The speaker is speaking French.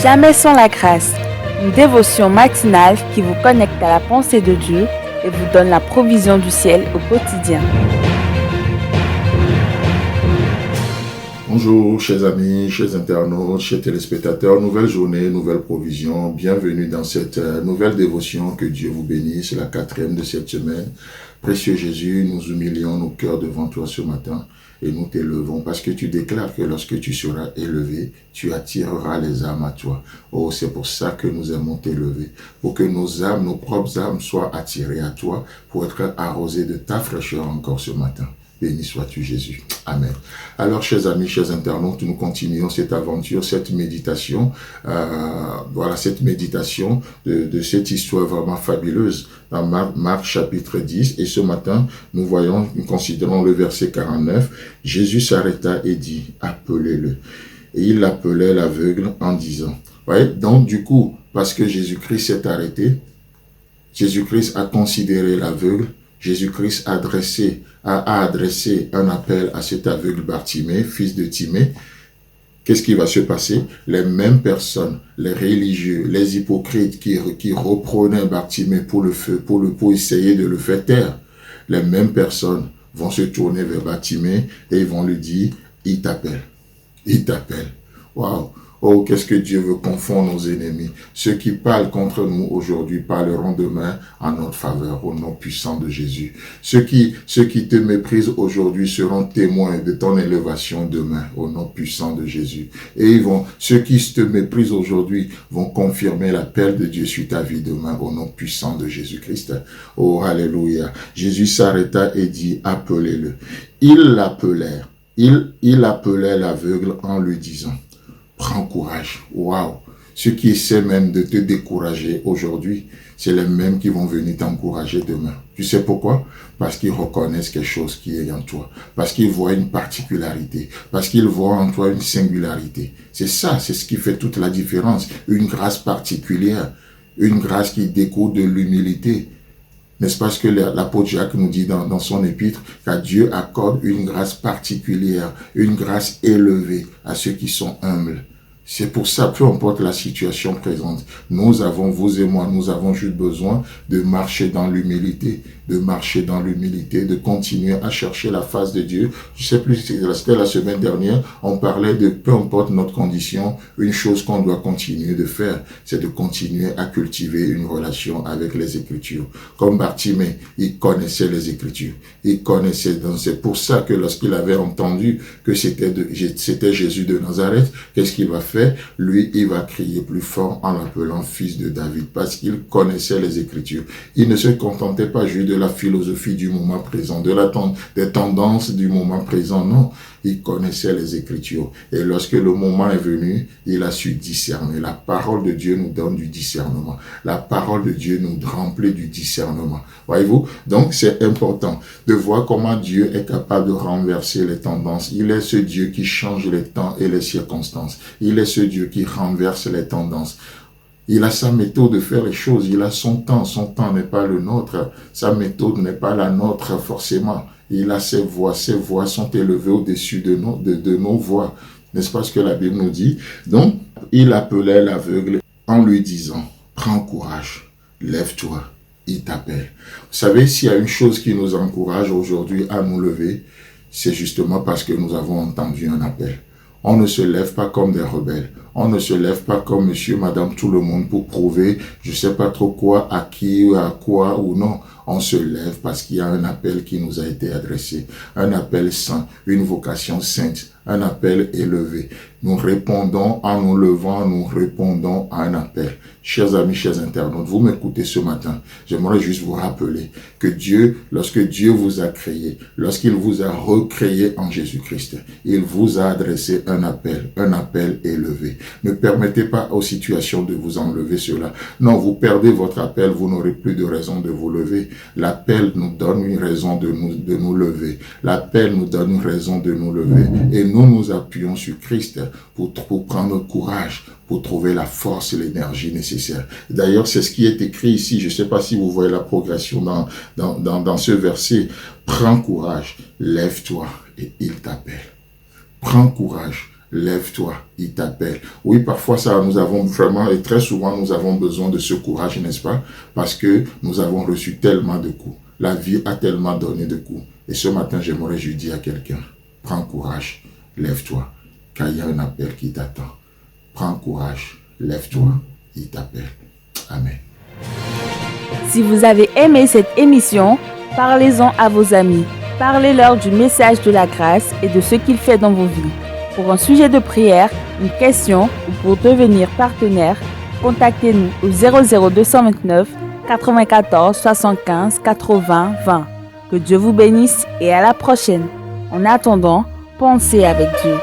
Jamais sans la grâce, une dévotion matinale qui vous connecte à la pensée de Dieu et vous donne la provision du ciel au quotidien. Bonjour chers amis, chers internautes, chers téléspectateurs, nouvelle journée, nouvelle provision, bienvenue dans cette nouvelle dévotion, que Dieu vous bénisse, c'est la 4e de cette semaine. Précieux Jésus, nous humilions nos cœurs devant toi ce matin et nous t'élevons parce que tu déclares que lorsque tu seras élevé, tu attireras les âmes à toi. Oh, c'est pour ça que nous aimons t'élever, pour que nos âmes, nos propres âmes soient attirées à toi, pour être arrosées de ta fraîcheur encore ce matin. Béni sois-tu Jésus. Amen. Alors, chers amis, chers internautes, nous continuons cette aventure, cette méditation. Cette méditation de cette histoire vraiment fabuleuse dans Marc chapitre 10. Et ce matin, nous considérons le verset 49. Jésus s'arrêta et dit, appelez-le. Et il appelait l'aveugle en disant. Voyez, donc du coup, parce que Jésus-Christ s'est arrêté, Jésus-Christ a considéré l'aveugle, Jésus-Christ a adressé un appel à cet aveugle Bartimée, fils de Timée. Qu'est-ce qui va se passer? Les mêmes personnes, les religieux, les hypocrites qui reprenaient Bartimée pour essayer de le faire taire, les mêmes personnes vont se tourner vers Bartimée et ils vont lui dire, il t'appelle. Il t'appelle. Waouh! Oh, qu'est-ce que Dieu veut confondre nos ennemis. Ceux qui parlent contre nous aujourd'hui parleront demain en notre faveur, au nom puissant de Jésus. Ceux qui te méprisent aujourd'hui seront témoins de ton élévation demain, au nom puissant de Jésus. Et ceux qui te méprisent aujourd'hui vont confirmer l'appel de Dieu sur ta vie demain, au nom puissant de Jésus-Christ. Oh, alléluia. Jésus s'arrêta et dit, appelez-le. Ils l'appelèrent. Il appelait l'aveugle en lui disant, prends courage. Waouh! Ceux qui essaient même de te décourager aujourd'hui, c'est les mêmes qui vont venir t'encourager demain. Tu sais pourquoi? Parce qu'ils reconnaissent quelque chose qui est en toi. Parce qu'ils voient une particularité. Parce qu'ils voient en toi une singularité. C'est ça, c'est ce qui fait toute la différence. Une grâce particulière. Une grâce qui découle de l'humilité. N'est-ce pas ce que l'apôtre Jacques nous dit dans son épître, qu'à Dieu accorde une grâce particulière, une grâce élevée à ceux qui sont humbles. C'est pour ça, peu importe la situation présente, vous et moi, nous avons juste besoin de marcher dans l'humilité, de continuer à chercher la face de Dieu. Je sais plus, c'était la semaine dernière, on parlait de peu importe notre condition, une chose qu'on doit continuer de faire, c'est de continuer à cultiver une relation avec les Écritures. Comme Bartimée, il connaissait les Écritures, c'est pour ça que lorsqu'il avait entendu que c'était Jésus de Nazareth, qu'est-ce qu'il va faire? Lui, il va crier plus fort en l'appelant fils de David, parce qu'il connaissait les Écritures. Il ne se contentait pas juste de la philosophie du moment présent, des tendances du moment présent, non. Il connaissait les Écritures. Et lorsque le moment est venu, il a su discerner. La parole de Dieu nous donne du discernement. La parole de Dieu nous remplit du discernement. Voyez-vous? Donc, c'est important de voir comment Dieu est capable de renverser les tendances. Il est ce Dieu qui change les temps et les circonstances. Il est ce Dieu qui renverse les tendances. Il a sa méthode de faire les choses. Il a son temps. Son temps n'est pas le nôtre. Sa méthode n'est pas la nôtre forcément. Il a ses voix. Ses voix sont élevées au-dessus de nos voix. N'est-ce pas ce que la Bible nous dit? Donc, il appelait l'aveugle en lui disant, prends courage, lève-toi, il t'appelle. Vous savez, s'il y a une chose qui nous encourage aujourd'hui à nous lever, c'est justement parce que nous avons entendu un appel. On ne se lève pas comme des rebelles. On ne se lève pas comme monsieur, madame, tout le monde pour prouver, je sais pas trop quoi, à qui, à quoi ou non. On se lève parce qu'il y a un appel qui nous a été adressé. Un appel saint, une vocation sainte, un appel élevé. Nous répondons en nous levant, nous répondons à un appel. Chers amis, chers internautes, vous m'écoutez ce matin. J'aimerais juste vous rappeler que Dieu, lorsque Dieu vous a créé, lorsqu'il vous a recréé en Jésus-Christ, il vous a adressé un appel élevé. Ne permettez pas aux situations de vous enlever cela. Non, vous perdez votre appel, vous n'aurez plus de raison de vous lever. L'appel nous donne une raison de nous lever. L'appel nous donne une raison de nous lever. Et nous appuyons sur Christ pour prendre courage, pour trouver la force et l'énergie nécessaire. D'ailleurs, c'est ce qui est écrit ici. Je ne sais pas si vous voyez la progression dans ce verset. Prends courage, lève-toi et il t'appelle. Prends courage, lève-toi, il t'appelle. Oui, parfois ça, nous avons vraiment, et très souvent, nous avons besoin de ce courage, n'est-ce pas? Parce que nous avons reçu tellement de coups. La vie a tellement donné de coups. Et ce matin, j'aimerais juste dire à quelqu'un, prends courage, lève-toi, car il y a un appel qui t'attend. Prends courage, lève-toi, il t'appelle. Amen. Si vous avez aimé cette émission, parlez-en à vos amis. Parlez-leur du message de la grâce et de ce qu'il fait dans vos vies. Pour un sujet de prière, une question ou pour devenir partenaire, contactez-nous au 00229 94 75 80 20. Que Dieu vous bénisse et à la prochaine. En attendant, pensez avec Dieu.